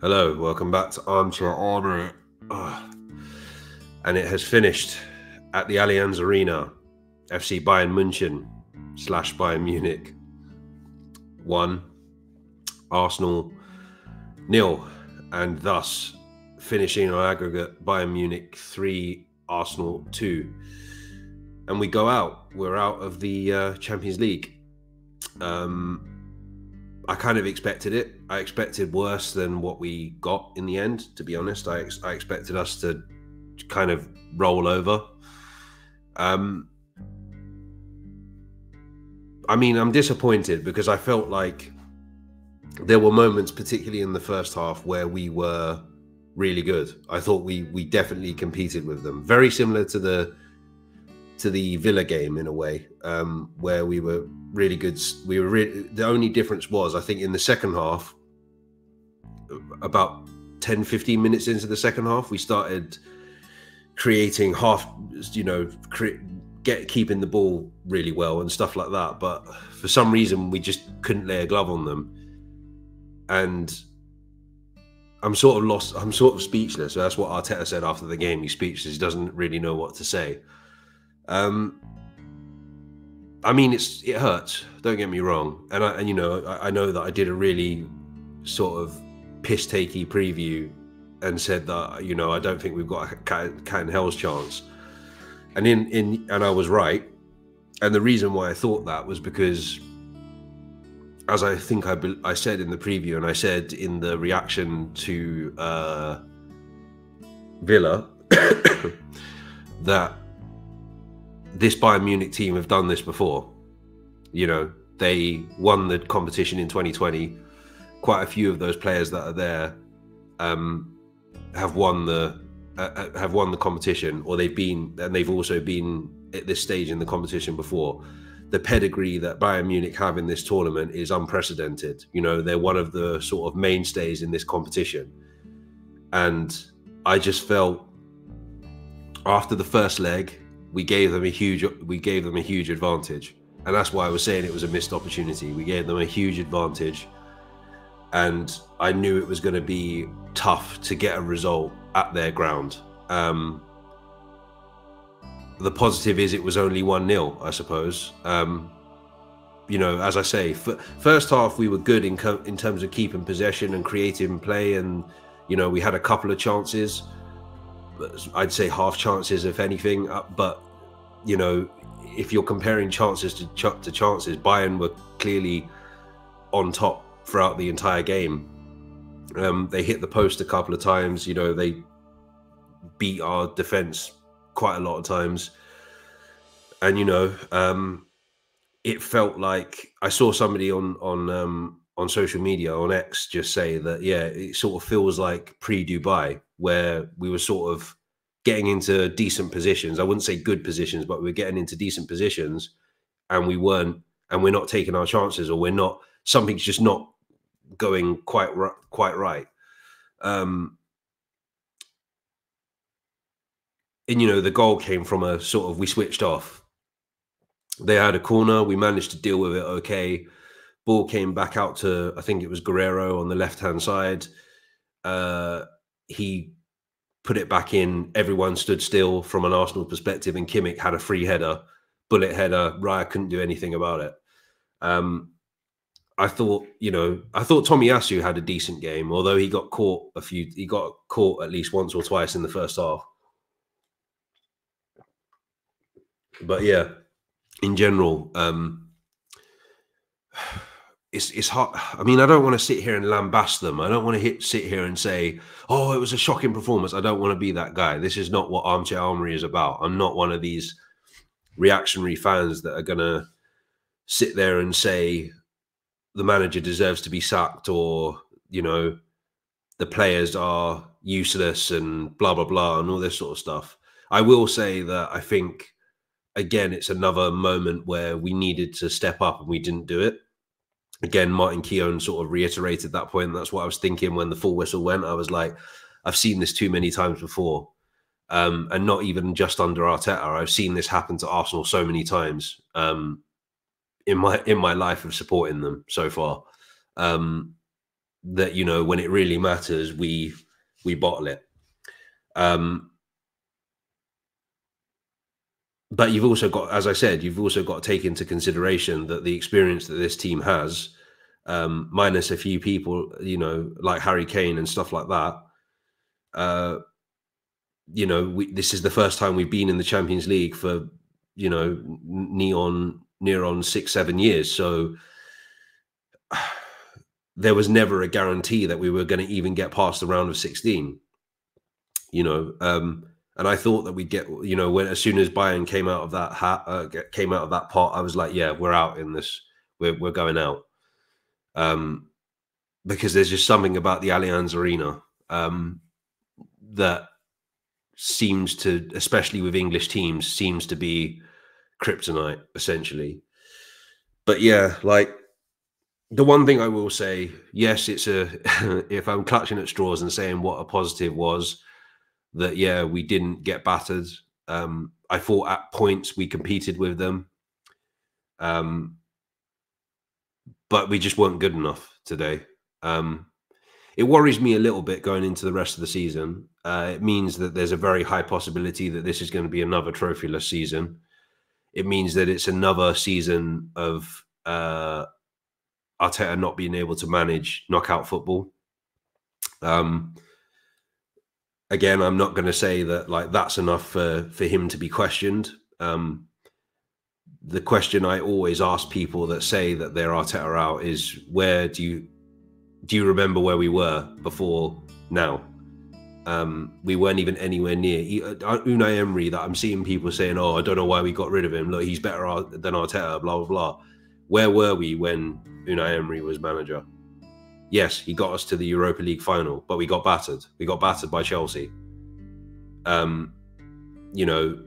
Hello, welcome back to Armchair Armory. And it has finished at the Allianz Arena. FC Bayern Munich / Bayern Munich 1, Arsenal 0, and thus finishing on aggregate Bayern Munich 3, Arsenal 2. And we go out. We're out of the Champions League. I kind of expected it. I expected worse than what we got in the end, to be honest. I expected us to kind of roll over. I mean, I'm disappointed because I felt like there were moments, particularly in the first half, where we were really good. I thought we definitely competed with them. Very similar to the Villa game in a way, where we were really good. The only difference was, I think, in the second half, about 10-15 minutes into the second half, we started creating keeping the ball really well and stuff like that. But for some reason, we just couldn't lay a glove on them. And I'm sort of lost. I'm sort of speechless. So that's what Arteta said after the game. He's speechless. He doesn't really know what to say. I mean, it hurts. Don't get me wrong. And I know that I did a really sort of piss-takey preview and said that, I don't think we've got a cat in hell's chance. And I was right. And the reason why I thought that was because, as I think I said in the preview, and I said in the reaction to Villa, that this Bayern Munich team have done this before. They won the competition in 2020. Quite a few of those players that are there have won the competition, or they've also been at this stage in the competition before. The pedigree that Bayern Munich have in this tournament is unprecedented. They're one of the sort of mainstays in this competition. And I just felt after the first leg, we gave them a huge advantage. And that's why I was saying it was a missed opportunity. We gave them a huge advantage. And I knew it was going to be tough to get a result at their ground. The positive is it was only 1-0, I suppose. As I say, first half we were good in terms of keeping possession and creating play, and we had a couple of chances. I'd say half chances, if anything. But if you're comparing chances to chances, Bayern were clearly on top throughout the entire game. They hit the post a couple of times. They beat our defense quite a lot of times. And it felt like I saw somebody on social media, on X, just say that, yeah, it sort of feels like pre-Dubai, where we were sort of getting into decent positions. I wouldn't say good positions, but we were getting into decent positions, and we're not taking our chances, or something's just not going quite right. And the goal came from a sort of, we switched off. They had a corner, we managed to deal with it okay. Ball came back out to, I think it was Guerrero on the left-hand side. He put it back in. Everyone stood still from an Arsenal perspective, and Kimmich had a free header, bullet header. Raya couldn't do anything about it. I thought Tomiyasu had a decent game, although he got caught at least once or twice in the first half. But yeah, in general, it's hard. I mean, I don't want to sit here and lambast them. I don't want to sit here and say, oh, it was a shocking performance. I don't want to be that guy. This is not what Armchair Armory is about. I'm not one of these reactionary fans that are going to sit there and say the manager deserves to be sacked, or, the players are useless and blah, blah, blah, and all this sort of stuff. I will say that I think, again, it's another moment where we needed to step up and we didn't do it. Again, Martin Keown sort of reiterated that point. That's what I was thinking when the full whistle went. I was like, I've seen this too many times before. And not even just under Arteta. I've seen this happen to Arsenal so many times in my life of supporting them so far. that, you know, when it really matters, we bottle it. But you've also got, as I said, you've also got to take into consideration that the experience that this team has, minus a few people, you know, like Harry Kane and stuff like that, you know, this is the first time we've been in the Champions League for, you know, near on 6-7 years. So there was never a guarantee that we were going to even get past the round of 16, you know. And I thought that we'd get, you know, when as soon as Bayern came out of that came out of that pot, I was like, yeah, we're out in this. We're going out, because there's just something about the Allianz Arena that seems to, especially with English teams, seems to be kryptonite essentially. But yeah, like, the one thing I will say, yes, it's if I'm clutching at straws and saying what a positive was, that, yeah, we didn't get battered. I thought at points we competed with them, but we just weren't good enough today. It worries me a little bit going into the rest of the season. It means that there's a very high possibility that this is going to be another trophyless season. It means that it's another season of Arteta not being able to manage knockout football. Again, I'm not going to say that like that's enough for him to be questioned. The question I always ask people that say that they're Arteta out is, where do you remember where we were before now? We weren't even anywhere near Unai Emery. That I'm seeing people saying, oh, I don't know why we got rid of him. Look, he's better than Arteta, blah, blah, blah. Where were we when Unai Emery was manager? Yes, he got us to the Europa League final, but we got battered. We got battered by Chelsea. You know,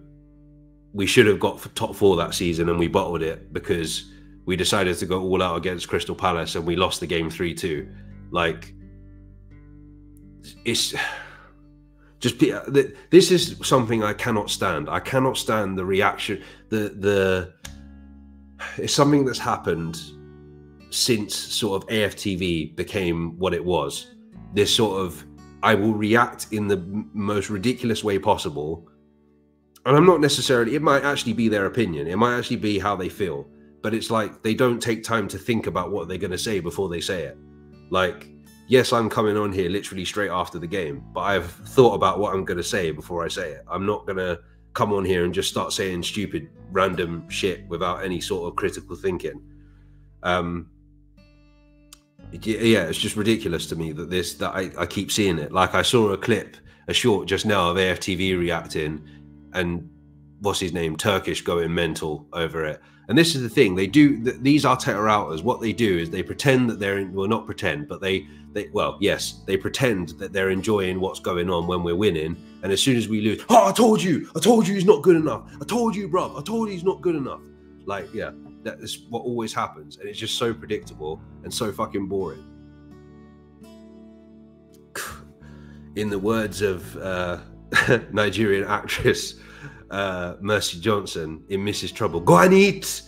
we should have got top 4 that season and we bottled it because we decided to go all out against Crystal Palace and we lost the game 3-2. Like, it's just, this is something I cannot stand. I cannot stand the reaction. It's something that's happened since sort of AFTV became what it was. This sort of, I will react in the most ridiculous way possible. And I'm not necessarily, it might actually be their opinion. It might actually be how they feel. But it's like, they don't take time to think about what they're going to say before they say it. Like, yes, I'm coming on here literally straight after the game, but I've thought about what I'm going to say before I say it. I'm not going to come on here and just start saying stupid, random shit without any sort of critical thinking. Yeah, it's just ridiculous to me that I keep seeing it. Like, I saw a short just now of AFTV reacting, and what's his name, Turkish, going mental over it. And this is the thing, they do, these Arteta outers, what they do is they pretend that they're, well, not pretend, but well, yes, they pretend that they're enjoying what's going on when we're winning. And as soon as we lose, oh, I told you he's not good enough. I told you, bruv, I told you he's not good enough. Like, yeah, that is what always happens. And it's just so predictable and so fucking boring. In the words of Nigerian actress Mercy Johnson in Mrs. Trouble, go and eat.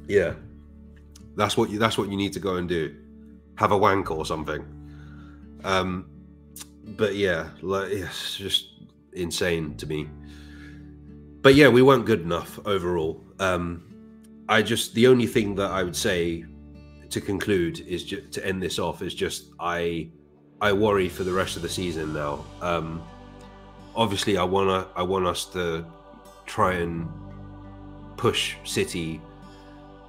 Yeah, that's what you need to go and do. Have a wank or something. But yeah, like, it's just insane to me. But yeah, we weren't good enough overall. The only thing that I would say to conclude is just to end this off is just I worry for the rest of the season now. Obviously, I want us to try and push City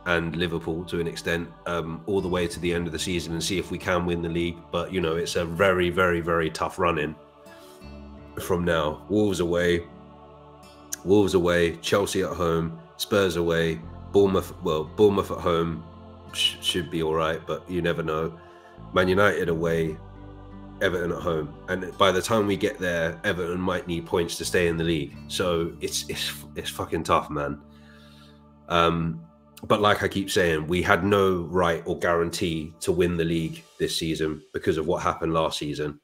and Liverpool to an extent all the way to the end of the season and see if we can win the league. But, you know, it's a very, very, very tough run-in from now. Wolves away, Chelsea at home, Spurs away, Bournemouth at home should be all right, but you never know. Man United away, Everton at home, and by the time we get there, Everton might need points to stay in the league. So it's fucking tough, man. But like I keep saying, we had no right or guarantee to win the league this season because of what happened last season.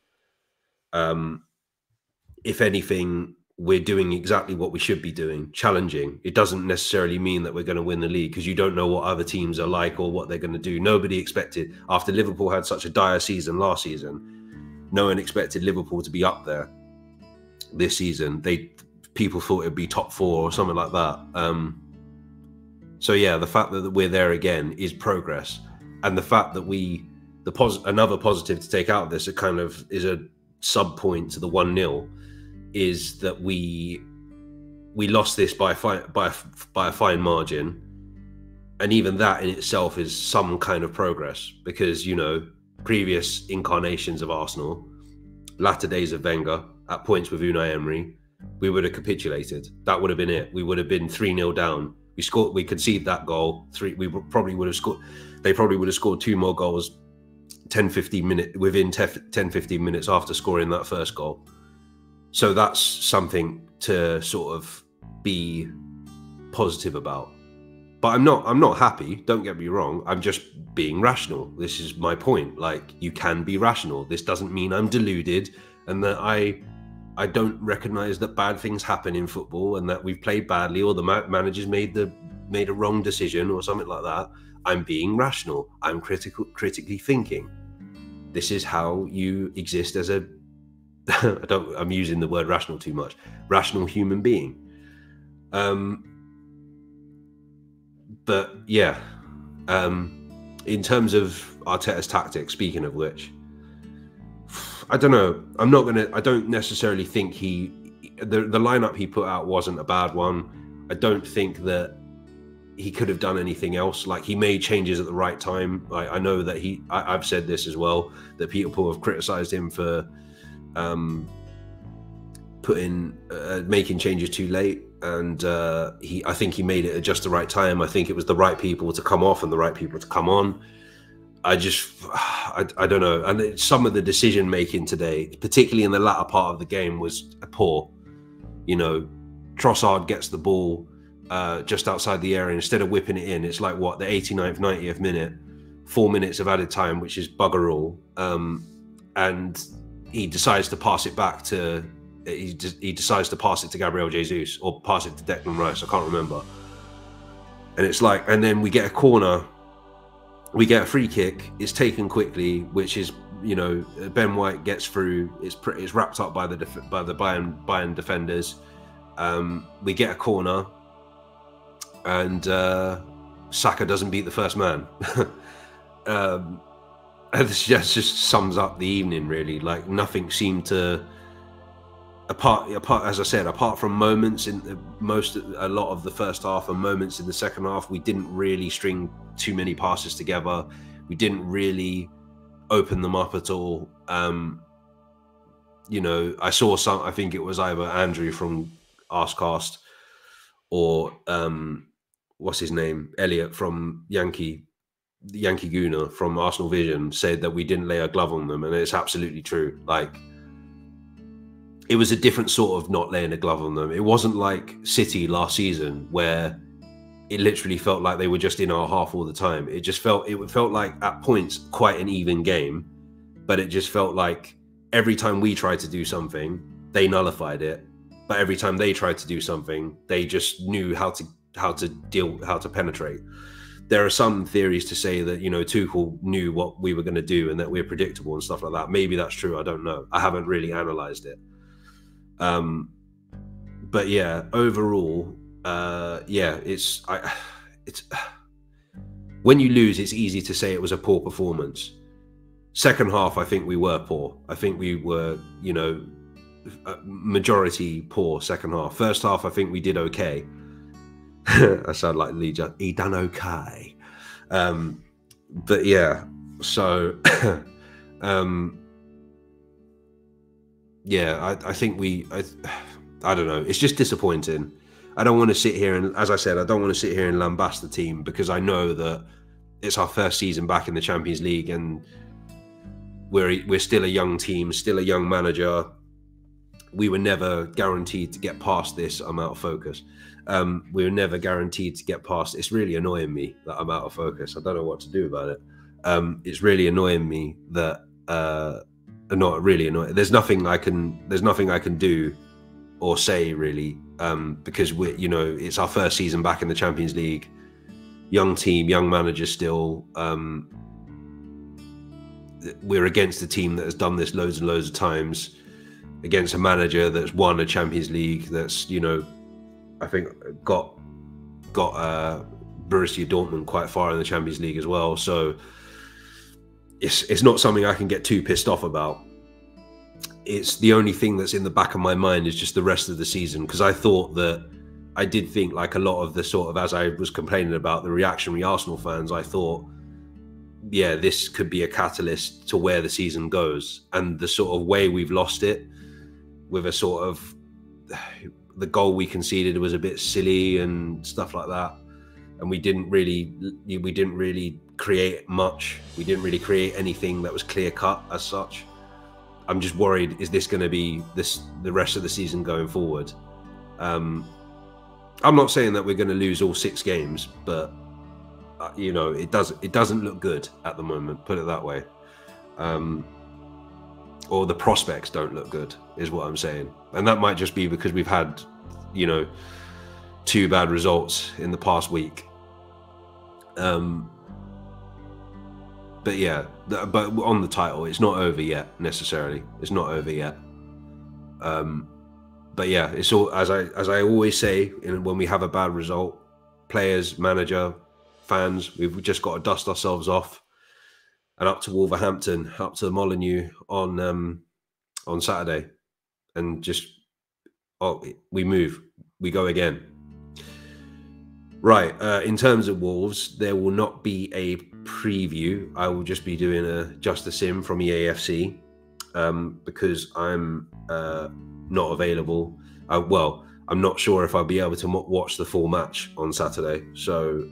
If anything, we're doing exactly what we should be doing, challenging. It doesn't necessarily mean that we're going to win the league, because you don't know what other teams are like or what they're going to do. Nobody expected, after Liverpool had such a dire season last season, no one expected Liverpool to be up there this season. People thought it'd be top 4 or something like that. So yeah, the fact that we're there again is progress, and the fact that another positive to take out of this, it kind of is a sub point to the 1-0, is that we lost this by a fine margin, and even that in itself is some kind of progress, because, you know, previous incarnations of Arsenal, latter days of Wenger, at points with Unai Emery, we would have capitulated. That would have been it. We would have been 3-0 down. We conceded that goal. They probably would have scored 2 more goals 10-15 minutes after scoring that first goal. So that's something to sort of be positive about. But I'm not happy, don't get me wrong. I'm just being rational. This is my point. Like, you can be rational. This doesn't mean I'm deluded and that I don't recognize that bad things happen in football and that we've played badly or the managers made a wrong decision or something like that. I'm being rational. I'm critically thinking. This is how you exist as a I'm using the word rational too much. Rational human being. But yeah, in terms of Arteta's tactics, speaking of which, I don't know. I don't necessarily think the lineup he put out wasn't a bad one. I don't think that he could have done anything else. Like, he made changes at the right time. I know that I've said this as well, that people have criticised him for making changes too late, and I think he made it at just the right time. I think it was the right people to come off and the right people to come on. I don't know. And some of the decision making today, particularly in the latter part of the game, was poor. You know, Trossard gets the ball just outside the area. Instead of whipping it in, it's like, what, the 89th, 90th minute, 4 minutes of added time, which is bugger all. And he decides to pass it back to he decides to pass it to Gabriel Jesus, or pass it to Declan Rice, I can't remember. And it's like, and then we get a corner, we get a free kick, it's taken quickly, which is, you know, Ben White gets through, it's wrapped up by the Bayern defenders. We get a corner, and Saka doesn't beat the first man. And this just sums up the evening, really. Like, nothing seemed to, apart as I said, apart from moments in a lot of the first half and moments in the second half, we didn't really string too many passes together. We didn't really open them up at all. You know, I saw I think it was either Andrew from Arscast or what's his name, Elliot from Yankee Gooner from Arsenal Vision, said that we didn't lay a glove on them, and it's absolutely true. Like, it was a different sort of not laying a glove on them. It wasn't like City last season, where it literally felt like they were just in our half all the time. It felt like at points quite an even game, but it just felt like every time we tried to do something, they nullified it. But every time they tried to do something, they just knew how to penetrate. There are some theories to say that, you know, Tuchel knew what we were going to do and that we're predictable and stuff like that. Maybe that's true. I don't know. I haven't really analysed it. But yeah, overall, yeah, it's when you lose, it's easy to say it was a poor performance. Second half, I think we were poor. I think we were, you know, majority poor second half. First half, I think we did okay. I sound like Lee Just, he done okay. But yeah, so yeah, I think I don't know. It's just disappointing. I don't want to sit here and, as I said, I don't want to sit here and lambast the team, because I know that it's our first season back in the Champions League, and we're still a young team, still a young manager. We were never guaranteed to get past this. I'm out of focus. We were never guaranteed to get past. It's really annoying me that I'm out of focus. I don't know what to do about it. It's really annoying me that not really annoying. There's nothing I can do or say really, because it's our first season back in the Champions League. Young team, young manager still. We're against a team that has done this loads and loads of times, against a manager that's won a Champions League, that's, I think got Borussia Dortmund quite far in the Champions League as well. So it's not something I can get too pissed off about. It's the only thing that's in the back of my mind is just the rest of the season, because I did think like a lot of the sort of, as I was complaining about the reactionary Arsenal fans, I thought, yeah, this could be a catalyst to where the season goes. And the sort of way we've lost it, with a sort of, the goal we conceded was a bit silly and stuff like that, and we didn't really create much. We didn't really create anything that was clear cut as such. I'm just worried, is this going to be the rest of the season going forward? I'm not saying that we're going to lose all 6 games, but it doesn't look good at the moment, put it that way. Or the prospects don't look good, is what I'm saying. And that might just be because we've had, 2 bad results in the past week. But yeah, but on the title, it's not over yet, necessarily. It's not over yet. But yeah, it's all, as I always say, when we have a bad result, players, manager, fans, we've just got to dust ourselves off and up to Wolverhampton, up to Molineux on Saturday, and just we move, we go again. Right, in terms of Wolves, there will not be a preview. I will just be doing just a sim from EAFC, because I'm not available. Well, I'm not sure if I'll be able to watch the full match on Saturday. So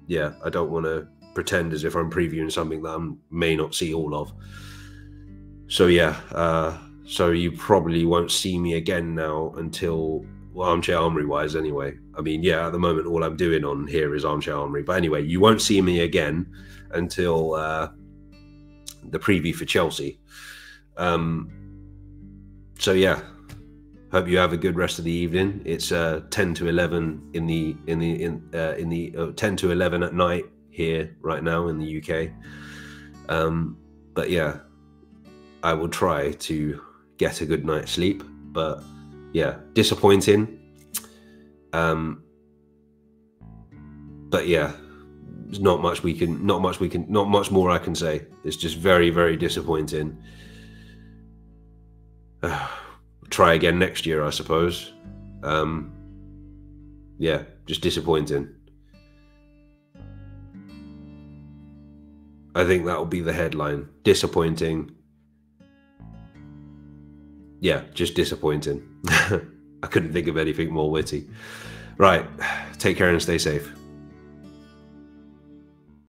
yeah, I don't want to pretend as if I'm previewing something that I may not see all of. So yeah, so you probably won't see me again now until, well, Armchair Armory wise anyway. I mean, yeah, at the moment all I'm doing on here is Armchair Armory, but anyway, you won't see me again until the preview for Chelsea. So yeah, hope you have a good rest of the evening. It's 10 to 11 in the 10 to 11 at night here right now in the UK. But yeah, I will try to get a good night's sleep. But yeah, disappointing. But yeah, there's not much more I can say. It's just very, very disappointing. Try again next year, I suppose. Yeah, just disappointing. I think that will be the headline. Disappointing. Yeah, just disappointing. I couldn't think of anything more witty. Right, take care and stay safe.